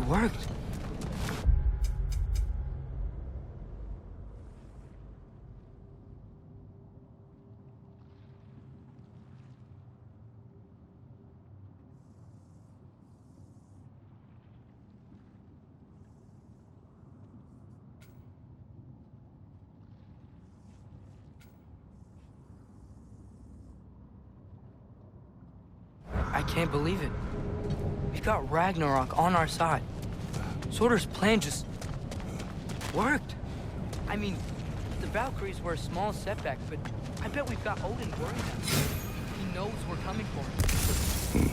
worked. I can't believe it. We've got Ragnarok on our side. Surtur's plan just worked. I mean, the Valkyries were a small setback, but I bet we've got Odin worried now. He knows we're coming for him.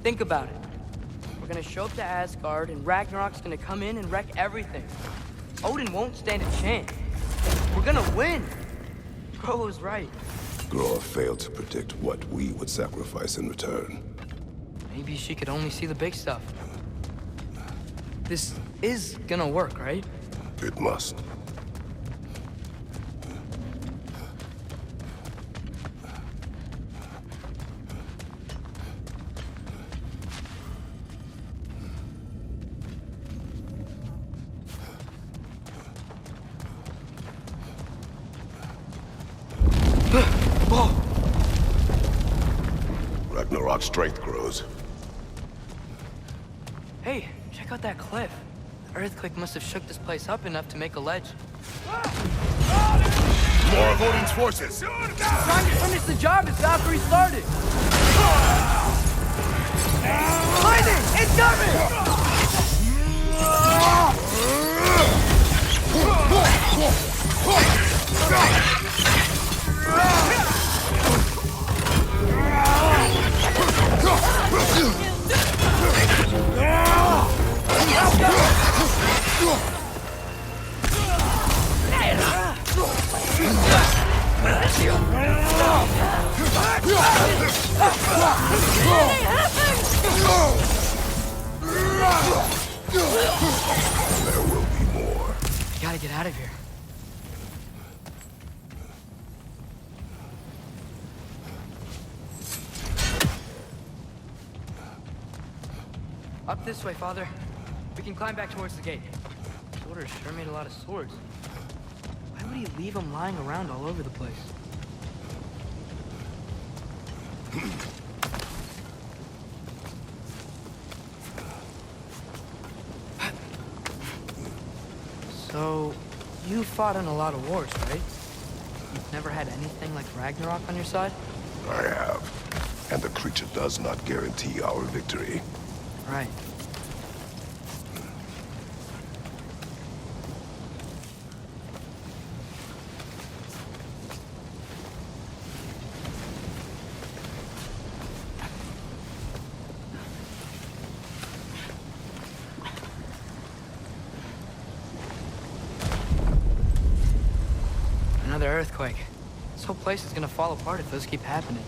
Think about it. We're gonna show up to Asgard, and Ragnarok's gonna come in and wreck everything. Odin won't stand a chance. We're gonna win. Groa was right. Groa failed to predict what we would sacrifice in return. Maybe she could only see the big stuff. This is gonna work, right? It must. Ragnarok's strength grows. Hey, check out that cliff. The earthquake must have shook this place up enough to make a ledge. More of Odin's forces! Trying to finish the job as Valkyrie started! Lightning! It's coming! There will be more. We gotta get out of here. Up this way, Father. We can climb back towards the gate. Surtur sure made a lot of swords. Why would he leave them lying around all over the place? So, you fought in a lot of wars, right? You've never had anything like Ragnarok on your side? I have. And the creature does not guarantee our victory. Right. Another earthquake. This whole place is gonna fall apart if those keep happening.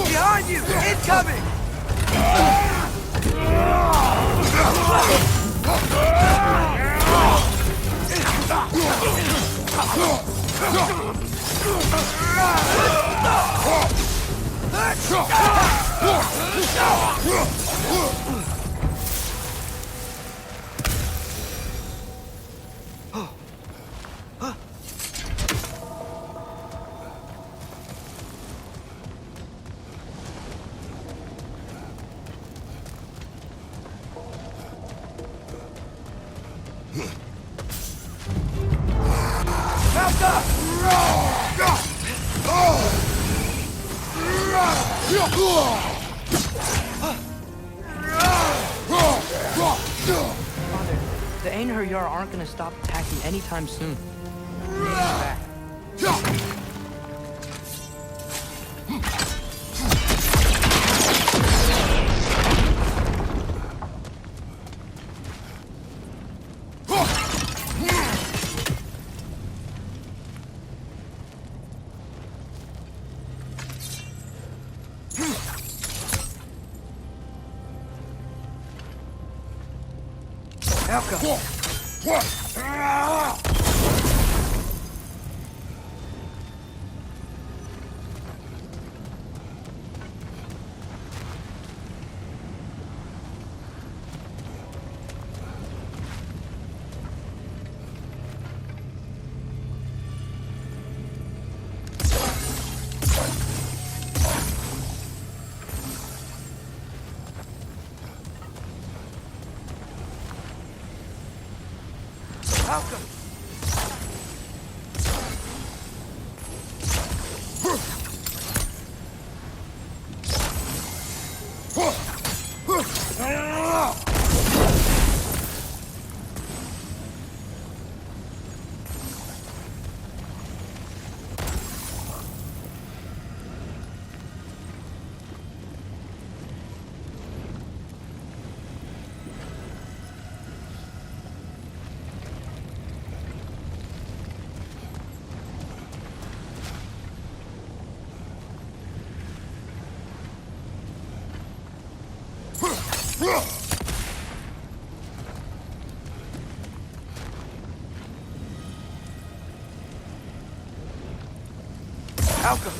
Behind you! Incoming! Father, the Einherjar aren't gonna stop attacking anytime soon. Back. Malcolm! Malcolm!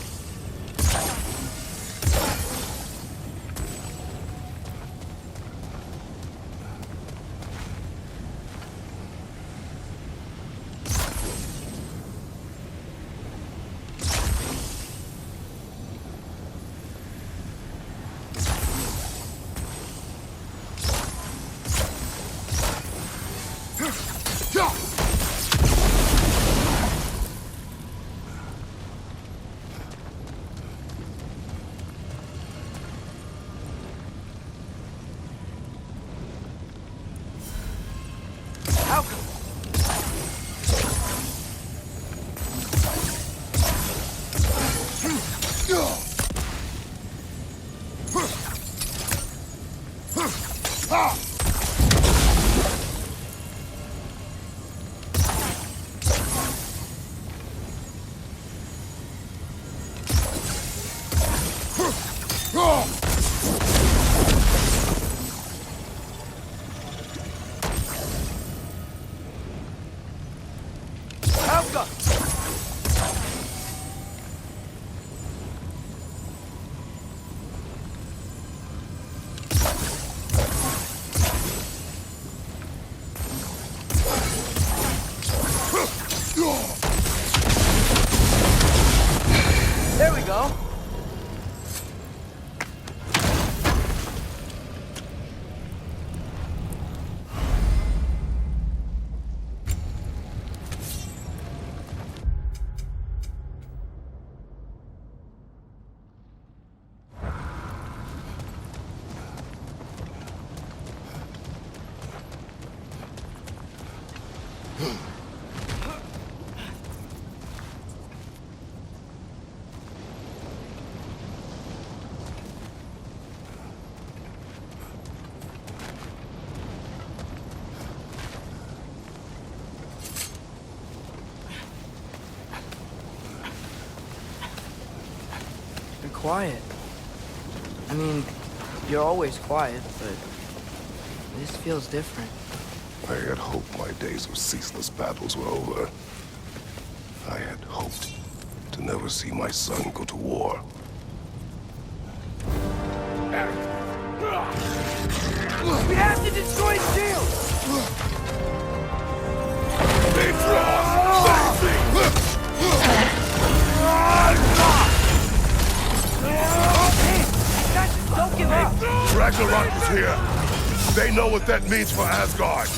There we go. You're quiet. I mean, you're always quiet, but this feels different. I had hoped my days of ceaseless battles were over. I had hoped to never see my son go to war. We have to destroy the shield! Don't give up! Ragnarok is here! They know what that means for Asgard!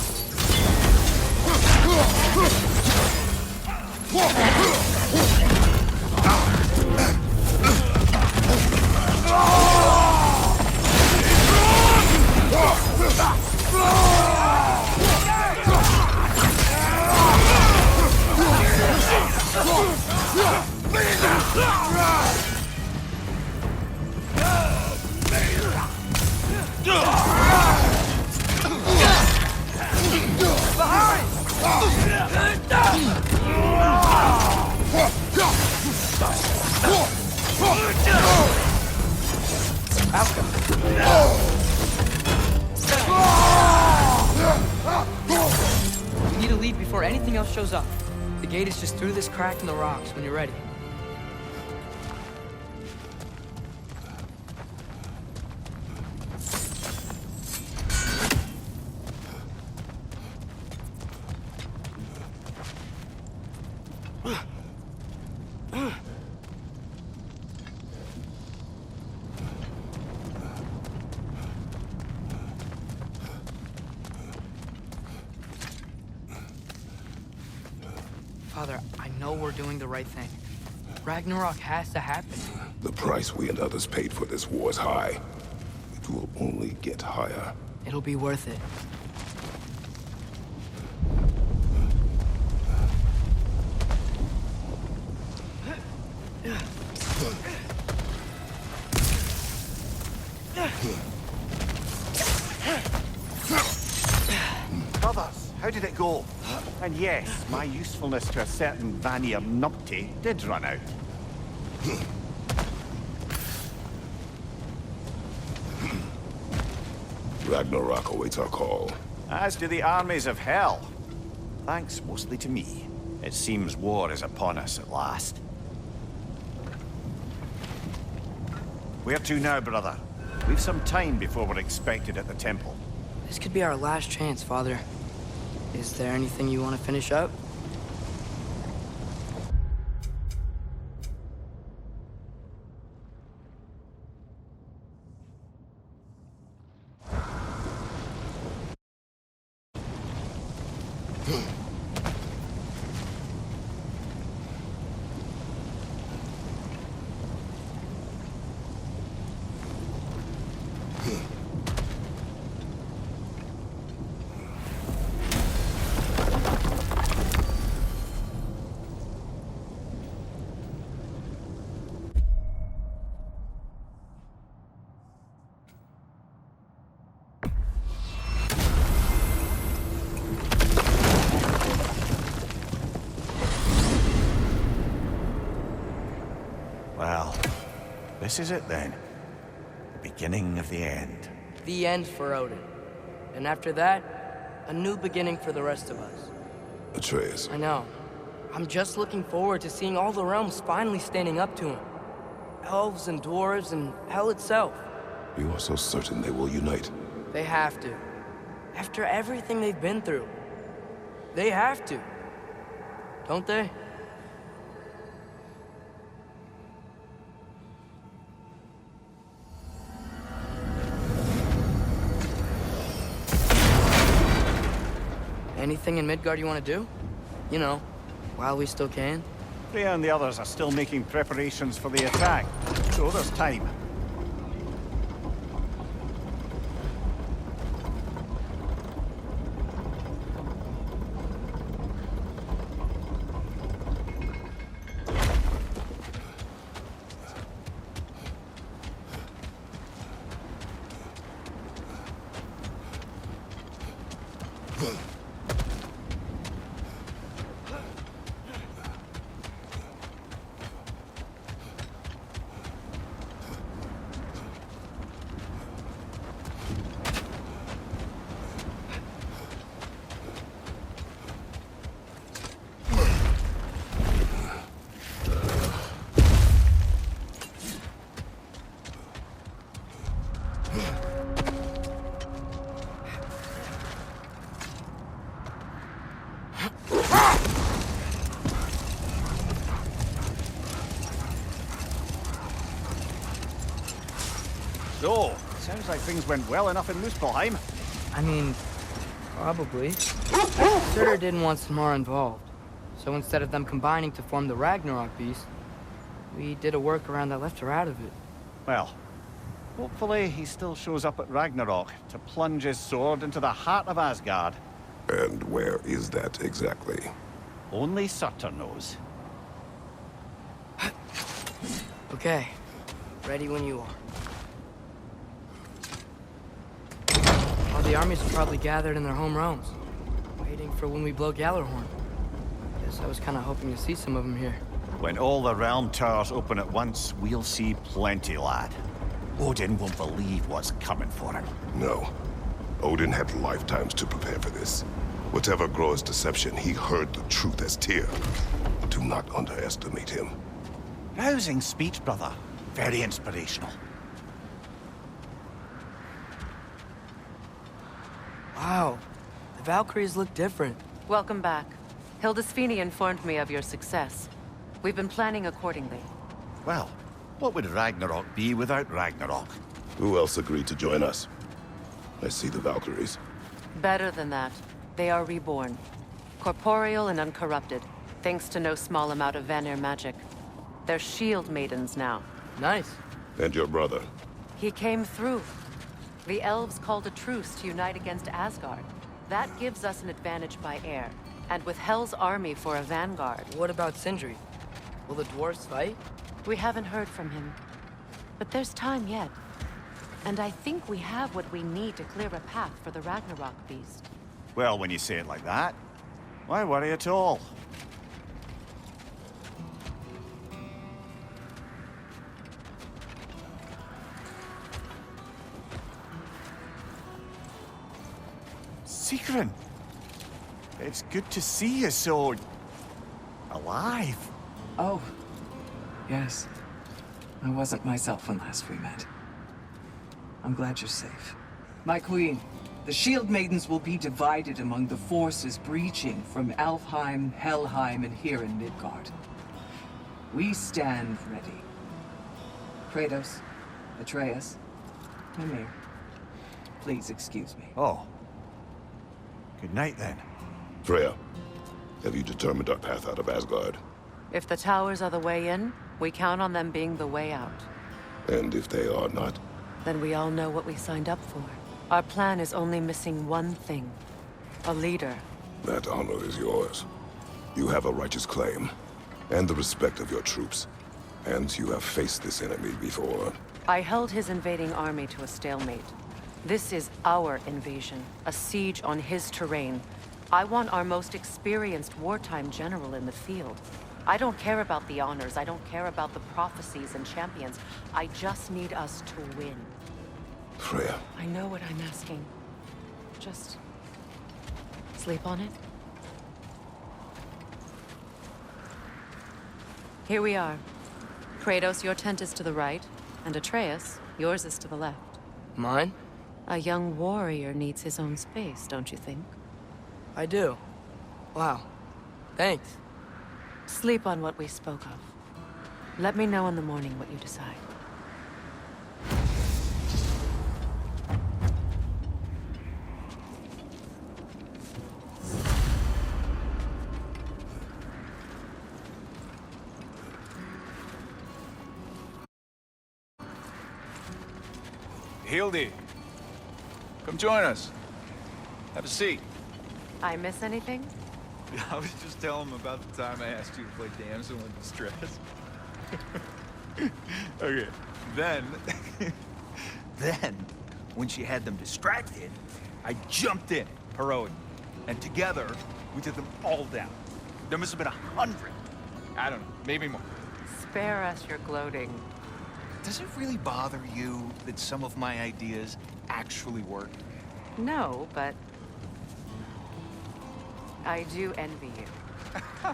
We need to leave before anything else shows up. The gate is just through this crack in the rocks when you're ready. Father, I know we're doing the right thing. Ragnarok has to happen. The price we and others paid for this war is high. It will only get higher. It'll be worth it. Brothers, how did it go? And yes, my usefulness to a certain Vanir numpty did run out. Ragnarok awaits our call. As do the armies of hell. Thanks mostly to me. It seems war is upon us at last. Where to now, brother? We've some time before we're expected at the temple. This could be our last chance, Father. Is there anything you want to finish up? Well, this is it then. The beginning of the end. The end for Odin. And after that, a new beginning for the rest of us. Atreus, I know. I'm just looking forward to seeing all the realms finally standing up to him. Elves and dwarves and hell itself. you are so certain they will unite. They have to. After everything they've been through. They have to. Don't they? Anything in Midgard you want to do? You know, while we still can. Freya and the others are still making preparations for the attack, so there's time. So, sounds like things went well enough in Muspelheim. I mean, probably. Surtur didn't want Samara involved. So instead of them combining to form the Ragnarok beast, we did a workaround that left her out of it. Well, Hopefully, he still shows up at Ragnarok to plunge his sword into the heart of Asgard. And where is that exactly? Only Surtur knows. Okay. Ready when you are. All the armies are probably gathered in their home realms, waiting for when we blow Gjallarhorn. Guess I was kind of hoping to see some of them here. When all the realm towers open at once, we'll see plenty, lad. Odin won't believe what's coming for him. No. Odin had lifetimes to prepare for this. Whatever Groa's deception, he heard the truth as Tyr. Do not underestimate him. Rousing speech, brother. Very inspirational. Wow. The Valkyries look different. Welcome back. Hildisfini informed me of your success. We've been planning accordingly. Well, what would Ragnarok be without Ragnarok? Who else agreed to join us? I see the Valkyries. Better than that. They are reborn. Corporeal and uncorrupted, thanks to no small amount of Vanir magic. They're shield maidens now. Nice. And your brother. He came through. The elves called a truce to unite against Asgard. That gives us an advantage by air. And with Hel's army for a vanguard. What about Sindri? Will the dwarves fight? We haven't heard from him. But there's time yet. And I think we have what we need to clear a path for the Ragnarok beast. Well, when you say it like that, why worry at all? Sigrun! It's good to see you so... alive. Oh, yes. I wasn't myself when last we met. I'm glad you're safe. My queen, the Shield Maidens will be divided among the forces breaching from Alfheim, Helheim, and here in Midgard. We stand ready. Kratos, Atreus, Mimir, please excuse me. Oh. Good night, then. Freya, have you determined our path out of Asgard? If the towers are the way in, we count on them being the way out. And if they are not? Then we all know what we signed up for. Our plan is only missing one thing. A leader. That honor is yours. You have a righteous claim, and the respect of your troops. And you have faced this enemy before. I held his invading army to a stalemate. This is our invasion, a siege on his terrain. I want our most experienced wartime general in the field. I don't care about the honors, I don't care about the prophecies and champions. I just need us to win. Freya. I know what I'm asking. Just... sleep on it? Here we are. Kratos, your tent is to the right, and Atreus, yours is to the left. Mine? A young warrior needs his own space, don't you think? I do. Wow. Thanks. Sleep on what we spoke of. Let me know in the morning what you decide. Hildy, come join us. Have a seat. I miss anything? I was just telling him about the time I asked you to play damsel in distress. Okay, then... then, when she had them distracted, I jumped in, heroic. And together, we took them all down. There must have been 100. I don't know, maybe more. Spare us your gloating. Does it really bother you that some of my ideas actually work? No, but... I do envy you.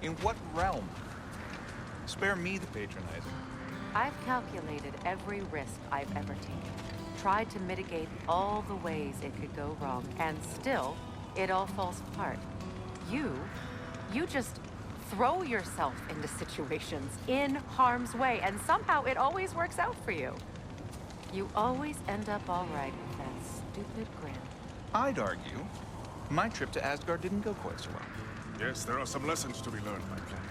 In what realm? Spare me the patronizing. I've calculated every risk I've ever taken. Tried to mitigate all the ways it could go wrong, and still, it all falls apart. You just throw yourself into situations in harm's way, and somehow it always works out for you. You always end up all right with that stupid grin. I'd argue my trip to Asgard didn't go quite so well. Yes, there are some lessons to be learned by planning,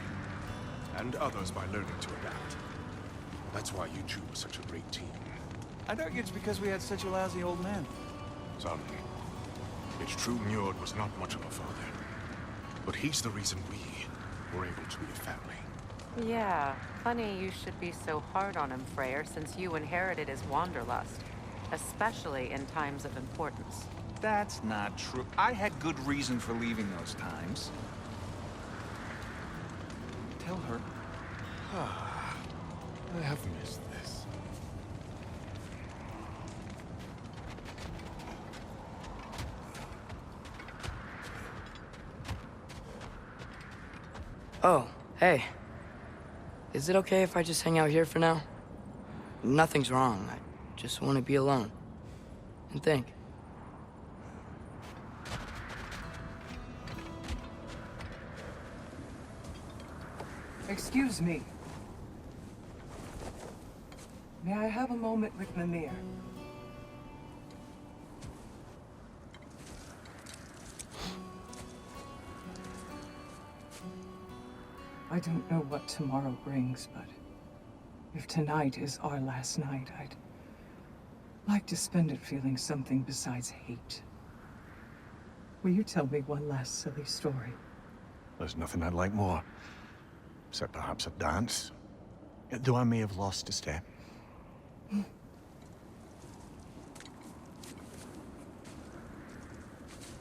and others by learning to adapt. That's why you two are such a great team. I think it's because we had such a lousy old man. Son, it's true Njord was not much of a father. But he's the reason we were able to be a family. Yeah, funny you should be so hard on him, Freyr, since you inherited his wanderlust. Especially in times of importance. That's not true. I had good reason for leaving those times. Tell her. I have missed this. Oh, hey. Is it okay if I just hang out here for now? Nothing's wrong. I just want to be alone. And think. Excuse me. May I have a moment with Mimir? I don't know what tomorrow brings, but if tonight is our last night, I'd like to spend it feeling something besides hate. Will you tell me one last silly story? There's nothing I'd like more. Except perhaps a dance. Though I may have lost a step.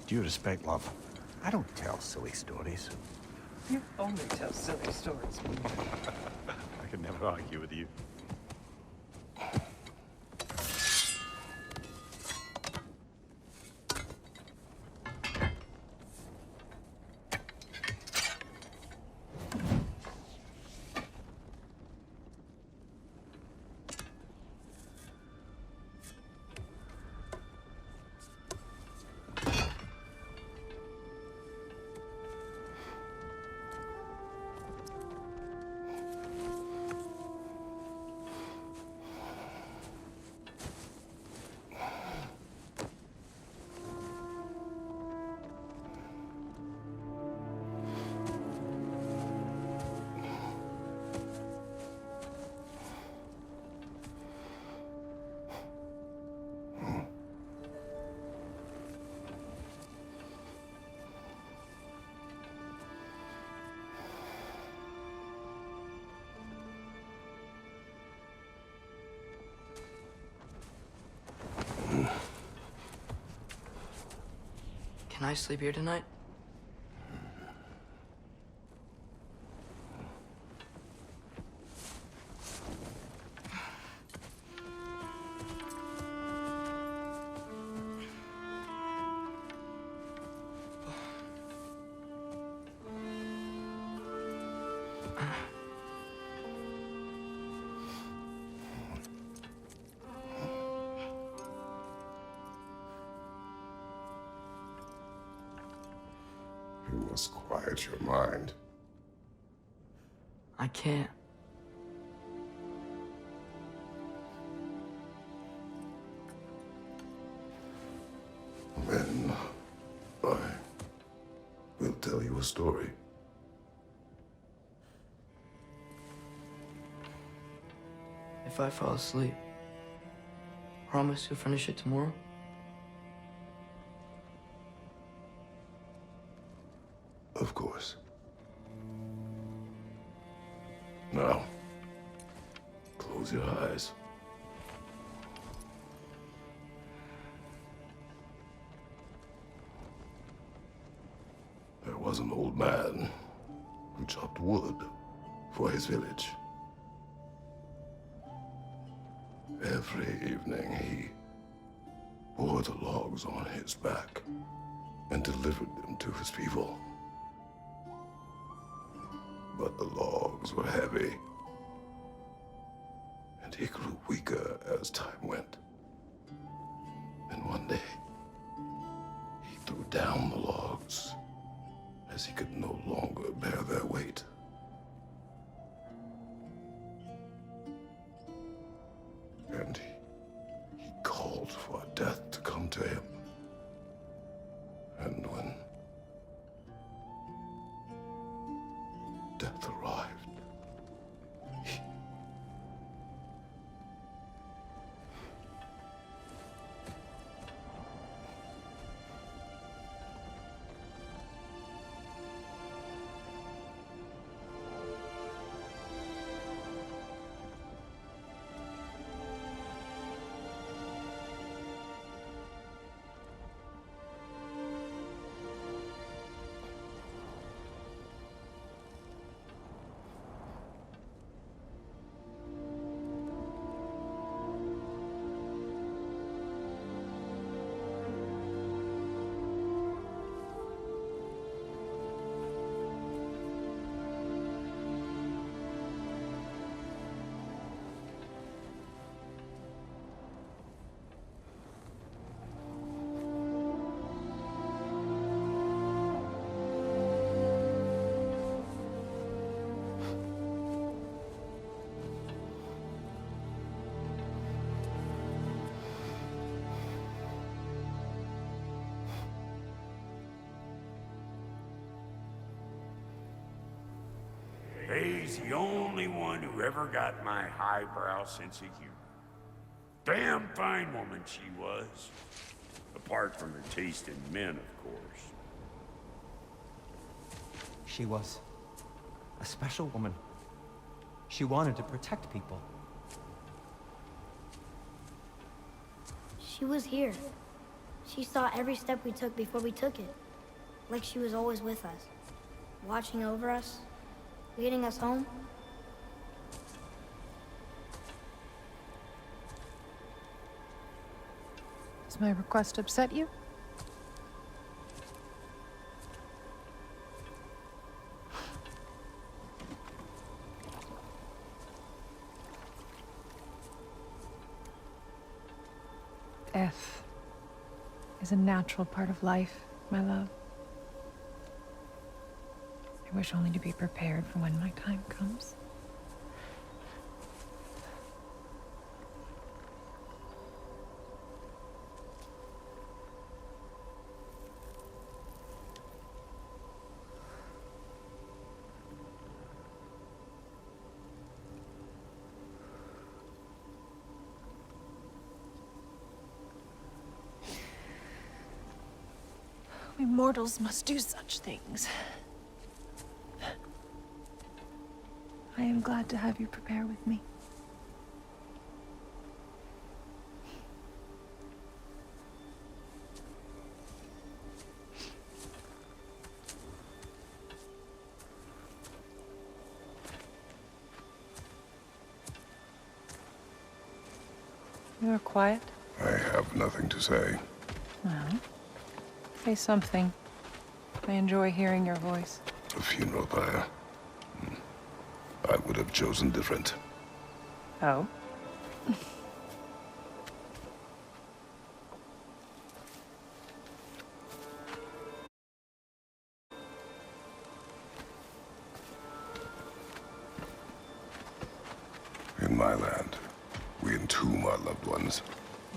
Due respect, love. I don't tell silly stories. You only tell silly stories, Mimir. I could never argue with you. Can I sleep here tonight? You must quiet your mind. I can't. Then I will tell you a story. If I fall asleep, promise you'll finish it tomorrow? Of course. Now, close your eyes. There was an old man who chopped wood for his village. Every evening he bore the logs on his back and delivered them to his people. But the logs were heavy, and he grew weaker as time went. And one day, he threw down the logs as he could no longer bear their weight. And he called for death to come to him. And when death arrived, Frey's the only one who ever got my highbrow sense of humor. Damn fine woman she was. Apart from her taste in men, of course. She was a special woman. She wanted to protect people. She was here. She saw every step we took before we took it. Like she was always with us. Watching over us. Leading us home. Does my request upset you? Death is a natural part of life, my love. I wish only to be prepared for when my time comes. We mortals must do such things. I am glad to have you prepare with me. You are quiet? I have nothing to say. Well, say something. I enjoy hearing your voice. A funeral pyre. I would have chosen different. Oh? In my land, we entomb our loved ones.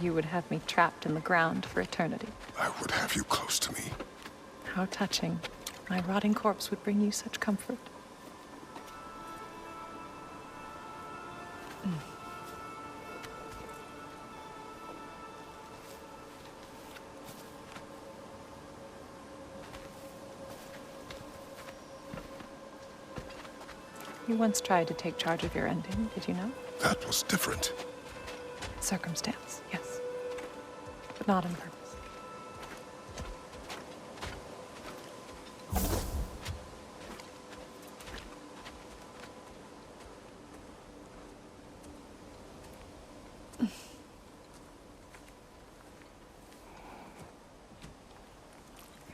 You would have me trapped in the ground for eternity. I would have you close to me. How touching. My rotting corpse would bring you such comfort. You once tried to take charge of your ending, did you know? That was different. Circumstance, yes. But not on purpose.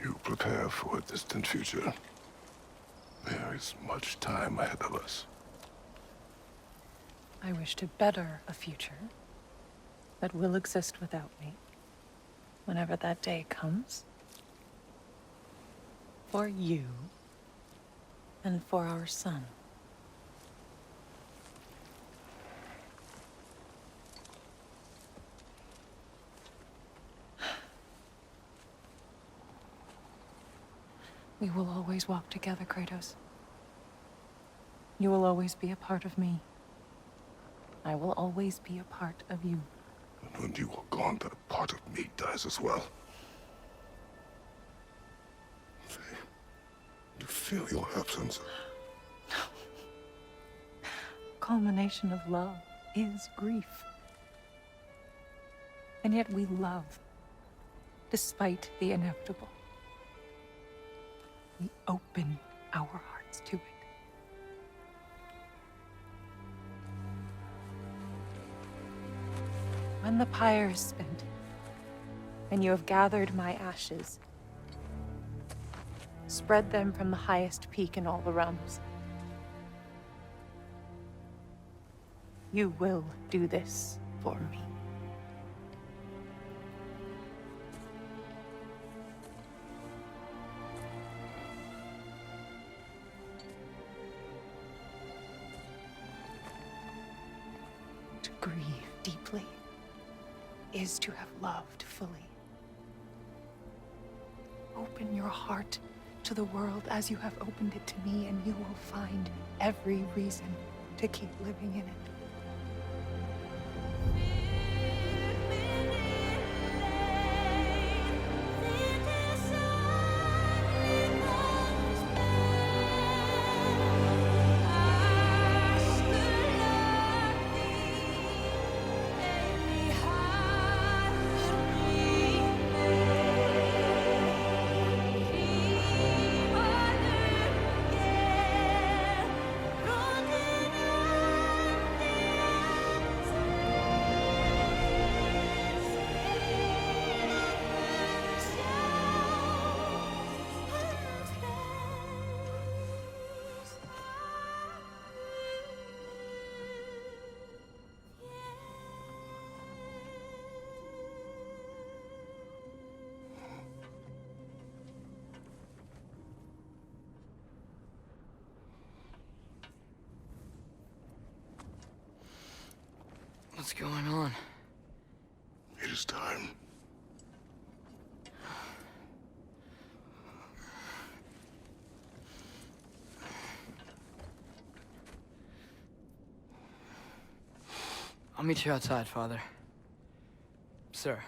You prepare for a distant future. There is much time ahead of us. I wish to better a future that will exist without me, whenever that day comes. For you, and for our son. We will always walk together, Kratos. You will always be a part of me. I will always be a part of you. And when you are gone, that part of me dies as well. You feel your absence. Culmination of love is grief. And yet we love, despite the inevitable. We open our hearts to it. When the pyre is spent, and you have gathered my ashes, spread them from the highest peak in all the realms. You will do this for me. To grieve deeply is to have loved fully. Open your heart to the world as you have opened it to me, and you will find every reason to keep living in it. What's going on? It is time. I'll meet you outside, Father. Sir.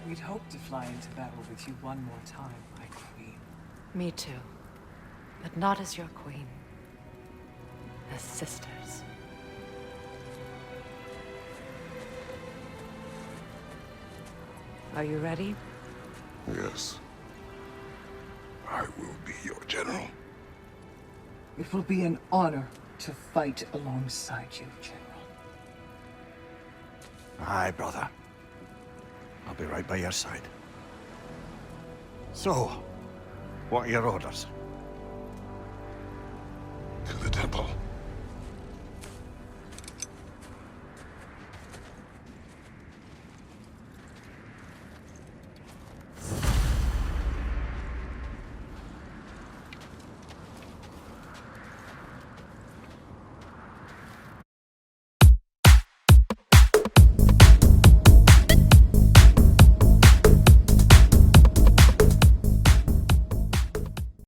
We'd hoped to fly into battle with you one more time, my queen. Me too. But not as your queen. As sisters. Are you ready? Yes. I will be your general. It will be an honor to fight alongside you, General. Aye, brother. I'll be right by your side. So, what are your orders? To the temple.